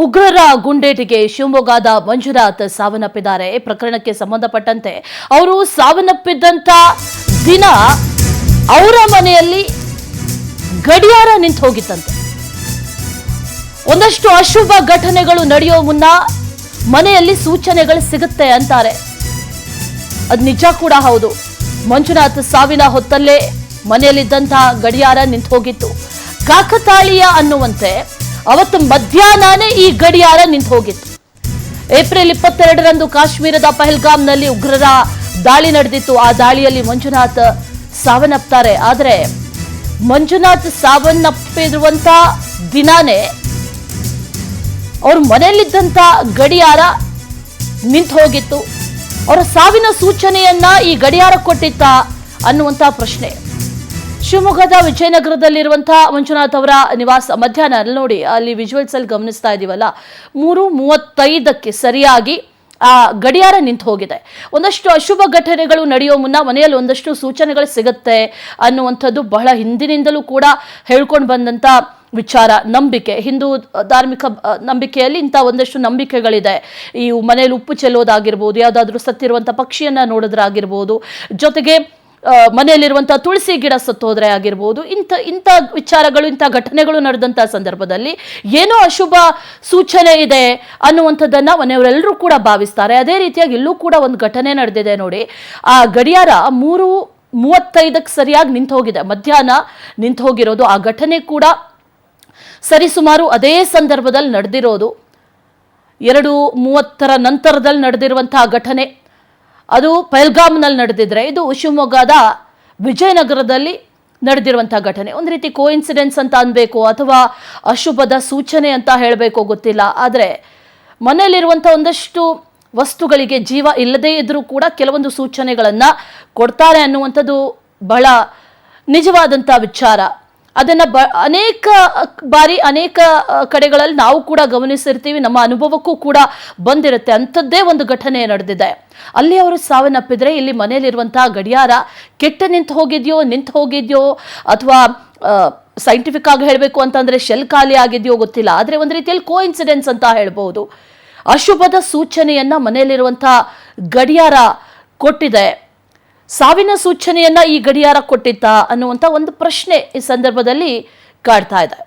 ಉಗ್ರರ ಗುಂಡೇಟಿಗೆ ಶಿವಮೊಗ್ಗದ ಮಂಜುನಾಥ್ ಸಾವನ್ನಪ್ಪಿದ್ದಾರೆ. ಪ್ರಕರಣಕ್ಕೆ ಸಂಬಂಧಪಟ್ಟಂತೆ ಅವರು ಸಾವನ್ನಪ್ಪಿದ್ದಂತ ದಿನ ಅವರ ಮನೆಯಲ್ಲಿ ಗಡಿಯಾರ ನಿಂತು ಹೋಗಿತ್ತಂತೆ. ಒಂದಷ್ಟು ಅಶುಭ ಘಟನೆಗಳು ನಡೆಯೋ ಮುನ್ನ ಮನೆಯಲ್ಲಿ ಸೂಚನೆಗಳು ಸಿಗುತ್ತೆ ಅಂತಾರೆ. ಅದು ನಿಜ ಕೂಡ ಹೌದು. ಮಂಜುನಾಥ್ ಸಾವಿನ ಹೊತ್ತಲ್ಲೇ ಮನೆಯಲ್ಲಿದ್ದಂತಹ ಗಡಿಯಾರ ನಿಂತು ಹೋಗಿತ್ತು. ಕಾಕತಾಳೀಯ ಅನ್ನುವಂತೆ ಅವತ್ತು ಮಧ್ಯಾಹ್ನನೇ ಈ ಗಡಿಯಾರ ನಿಂತು ಹೋಗಿತ್ತು. ಏಪ್ರಿಲ್ 22ರಂದು ಕಾಶ್ಮೀರದ ಪಹಲ್ಗಾಮ್ನಲ್ಲಿ ಉಗ್ರರ ದಾಳಿ ನಡೆದಿತ್ತು. ಆ ದಾಳಿಯಲ್ಲಿ ಮಂಜುನಾಥ್ ಸಾವನ್ನಪ್ತಾರೆ. ಆದರೆ ಮಂಜುನಾಥ್ ಸಾವನ್ನಪ್ಪಿರುವಂತ ದಿನಾನೇ ಅವ್ರ ಮನೆಯಲ್ಲಿದ್ದಂತ ಗಡಿಯಾರ ನಿಂತು ಹೋಗಿತ್ತು. ಅವರ ಸಾವಿನ ಸೂಚನೆಯನ್ನ ಈ ಗಡಿಯಾರ ಕೊಟ್ಟಿತ್ತ ಅನ್ನುವಂತ ಪ್ರಶ್ನೆ. ಶಿವಮೊಗ್ಗದ ವಿಜಯನಗರದಲ್ಲಿರುವಂತಹ ಮಂಜುನಾಥ್ ಅವರ ನಿವಾಸ ಮಧ್ಯಾಹ್ನ ನೋಡಿ, ಅಲ್ಲಿ ವಿಜುವಲ್ಸ್ ಅಲ್ಲಿ ಗಮನಿಸ್ತಾ ಇದೀವಲ್ಲ, 3:35ಕ್ಕೆ ಸರಿಯಾಗಿ ಆ ಗಡಿಯಾರ ನಿಂತು ಹೋಗಿದೆ. ಒಂದಷ್ಟು ಅಶುಭ ಘಟನೆಗಳು ನಡೆಯೋ ಮುನ್ನ ಮನೆಯಲ್ಲಿ ಒಂದಷ್ಟು ಸೂಚನೆಗಳು ಸಿಗುತ್ತೆ ಅನ್ನುವಂಥದ್ದು ಬಹಳ ಹಿಂದಿನಿಂದಲೂ ಕೂಡ ಹೇಳ್ಕೊಂಡು ಬಂದಂತ ವಿಚಾರ. ನಂಬಿಕೆ, ಹಿಂದೂ ಧಾರ್ಮಿಕ ನಂಬಿಕೆಯಲ್ಲಿ ಇಂಥ ಒಂದಷ್ಟು ನಂಬಿಕೆಗಳಿದೆ. ಈ ಮನೆಯಲ್ಲಿ ಉಪ್ಪು ಚೆಲ್ಲೋದಾಗಿರ್ಬೋದು, ಯಾವುದಾದ್ರೂ ಸತ್ತಿರುವಂಥ ಪಕ್ಷಿಯನ್ನ ನೋಡೋದ್ರಾಗಿರ್ಬೋದು, ಜೊತೆಗೆ ಮನೆಯಲ್ಲಿರುವಂತಹ ತುಳಸಿ ಗಿಡ ಸತ್ತೋದ್ರೆ ಆಗಿರ್ಬೋದು, ಇಂಥ ವಿಚಾರಗಳು, ಇಂಥ ಘಟನೆಗಳು ನಡೆದಂತಹ ಸಂದರ್ಭದಲ್ಲಿ ಏನೋ ಅಶುಭ ಸೂಚನೆ ಇದೆ ಅನ್ನುವಂಥದ್ದನ್ನ ಮನೆಯವರೆಲ್ಲರೂ ಕೂಡ ಭಾವಿಸ್ತಾರೆ. ಅದೇ ರೀತಿಯಾಗಿ ಇಲ್ಲೂ ಕೂಡ ಒಂದು ಘಟನೆ ನಡೆದಿದೆ ನೋಡಿ. ಆ ಗಡಿಯಾರ 3:35ಕ್ಕೆ ಸರಿಯಾಗಿ ನಿಂತು ಹೋಗಿದೆ, ಮಧ್ಯಾಹ್ನ ನಿಂತು ಹೋಗಿರೋದು. ಆ ಘಟನೆ ಕೂಡ ಸರಿಸುಮಾರು ಅದೇ ಸಂದರ್ಭದಲ್ಲಿ ನಡೆದಿರೋದು. 2:30ರ ನಂತರದಲ್ಲಿ ನಡೆದಿರುವಂತಹ ಘಟನೆ. ಅದು ಪಹಲ್ಗಾಮ್ನಲ್ಲಿ ನಡೆದಿದ್ರೆ, ಇದು ಶಿವಮೊಗ್ಗದ ವಿಜಯನಗರದಲ್ಲಿ ನಡೆದಿರುವಂತಹ ಘಟನೆ. ಒಂದು ರೀತಿ ಕೋಇನ್ಸಿಡೆನ್ಸ್ ಅಂತ ಅನ್ಬೇಕು ಅಥವಾ ಅಶುಭದ ಸೂಚನೆ ಅಂತ ಹೇಳಬೇಕು, ಗೊತ್ತಿಲ್ಲ. ಆದರೆ ಮನೆಯಲ್ಲಿರುವಂಥ ಒಂದಷ್ಟು ವಸ್ತುಗಳಿಗೆ ಜೀವ ಇಲ್ಲದೇ ಇದ್ರೂ ಕೂಡ ಕೆಲವೊಂದು ಸೂಚನೆಗಳನ್ನ ಕೊಡ್ತಾರೆ ಅನ್ನುವಂಥದ್ದು ಬಹಳ ನಿಜವಾದಂಥ ವಿಚಾರ. ಅದನ್ನ ಅನೇಕ ಬಾರಿ ಅನೇಕ ಕಡೆಗಳಲ್ಲಿ ನಾವು ಕೂಡ ಗಮನಿಸಿರ್ತೀವಿ, ನಮ್ಮ ಅನುಭವಕ್ಕೂ ಕೂಡ ಬಂದಿರುತ್ತೆ. ಅಂಥದ್ದೇ ಒಂದು ಘಟನೆ ನಡೆದಿದೆ. ಅಲ್ಲಿ ಅವರು ಸಾವನ್ನಪ್ಪಿದ್ರೆ ಇಲ್ಲಿ ಮನೆಯಲ್ಲಿರುವಂತಹ ಗಡಿಯಾರ ಕೆಟ್ಟ ನಿಂತು ಹೋಗಿದ್ಯೋ ಅಥವಾ ಸೈಂಟಿಫಿಕ್ ಆಗಿ ಹೇಳಬೇಕು ಅಂತಂದ್ರೆ ಶೆಲ್ ಖಾಲಿ ಆಗಿದೆಯೋ ಗೊತ್ತಿಲ್ಲ. ಆದರೆ ಒಂದು ರೀತಿಯಲ್ಲಿ ಕೋಇನ್ಸಿಡೆನ್ಸ್ ಅಂತ ಹೇಳ್ಬಹುದು. ಅಶುಭದ ಸೂಚನೆಯನ್ನ ಮನೆಯಲ್ಲಿರುವಂತಹ ಗಡಿಯಾರ ಕೊಟ್ಟಿದೆ. ಸಾವಿನ ಸೂಚನೆಯನ್ನ ಈ ಗಡಿಯಾರ ಕೊಟ್ಟಿತ್ತ ಅನ್ನುವಂಥ ಒಂದು ಪ್ರಶ್ನೆ ಈ ಸಂದರ್ಭದಲ್ಲಿ ಕಾಡ್ತಾ ಇದೆ.